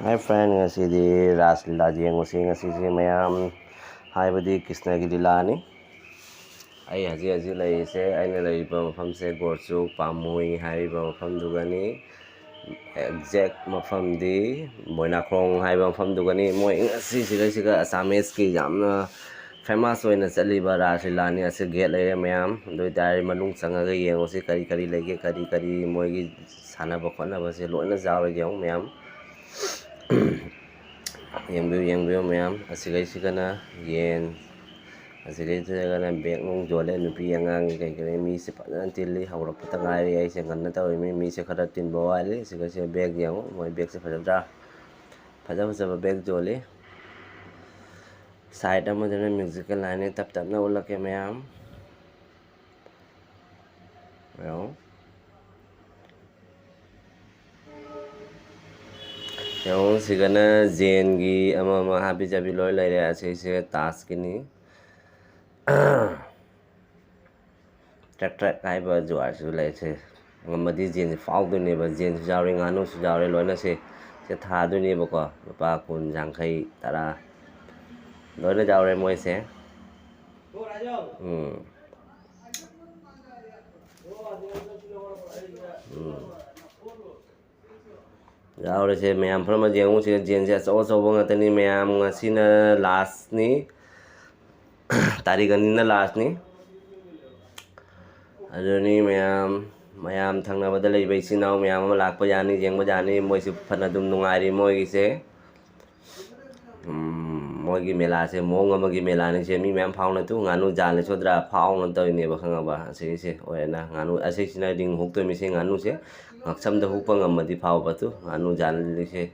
Hi friend, ngasi Ras Lila yengsi ngasi mayam haibadi Krishna ki lila ni. Ai haji lai se aina lai ba mafam se Gorchuk Pamui hai ba mafam dugani exact mafam di Moinakrong hai ba mafam dugani moi ngasi siga Assamese ki yamna famous oina chaliba Ras Lila ni ase gate lai mayam doi dai manung changaga yengosi kari lege kari moi gi sanaba khona ba se loina jaw yeng mayam yang mayam asigana yen asigana beg nong jole nupi angang kai mi se padan tilli hawra patangai ai se ganna taw mi se khara tin bawali siga se beg yang moi beg se phajab beg jole side amajana musical line tap na ulake mayam yang sigana zengi ama habi jabi loi lai re ase se task kini track kai ba juar su lai se ngamadi zen fau du ne ba zen jawre nganu su jawre loina se tha du ne ba ko pa kun jangkhai tara loina jawre moi se jawre se mayam phrama jengu se jen se so bonga tani mayam ngasina last ni tarigani na last ni adoni mayam thangna bada lei bai sinau mayam ma lakpa yani jengba jani moi se phana dum nungai ri moi gi se moi gi mela se mong amagi mela ni se mi mayam phauna tu nganu jan le sodra phauna to ni ba khanga ba se oena nganu ase sina ding huk to mi se nganu se ngaksam da huk pa ngamadi phau ba tu nganu jan le se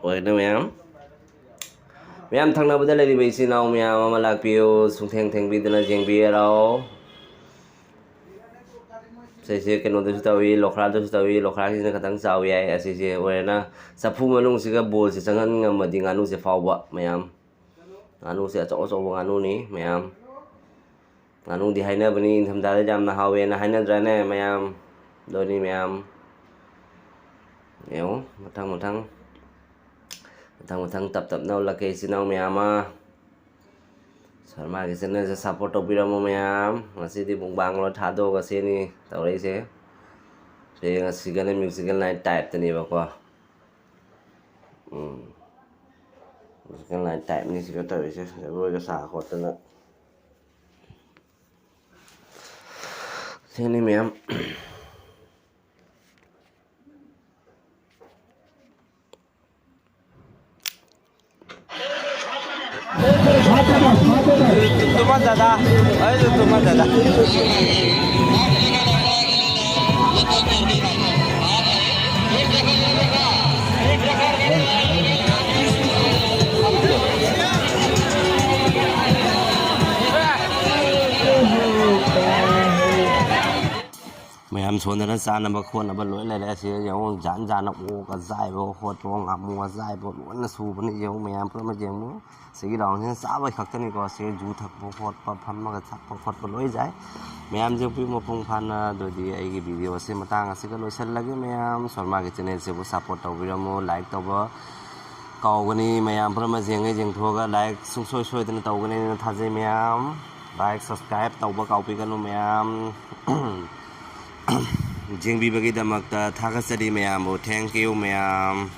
oena mayam thangna bada lei bai sinau mayam ma lakpio sungtheng bi dana jengbi rao se keno du tawi lokra du tawi lokra ki khatang chawi ai ase oena sapu manung siga bol se changan ngamadi nganu se phawba mayam nganu se acho nganu ni mayam nganu di haina bani thamda da jamna hawe na haina drane mayam doni mayam yo matang tap nau lake sinau mayama Sarma ki channel se support tobiramo mayam ngasi di bungbang lo thado ga se ni tawrei se ngasi gane musical night type tani ba ko musical night type ni siga tawrei se bo ga sa khot na se ni mayam Tuman dada, ayo tuman dada. mayam sonana sana ba khona ba loi lai la se yang jan o ka zai bo hot bo ngamu zai bo lona su bani yang mayam pra ma jeng mo se gi dong sa ba khak tani ko se ju thak bo hot pa pham ma ga thak pa hot bo loi jai mayam je pi mo pung phan na do di ai gi video se matang ase ka loi sal lagi mayam Sarma ki channel se bo support to bi mo like to ba kaw gani mayam pra ma jeng jeng thoga like sung soi dan to gani na tha je mayam like subscribe to ba kaw pi ka no mayam jengbi bagi damak ta thagasari mayam thank you mayam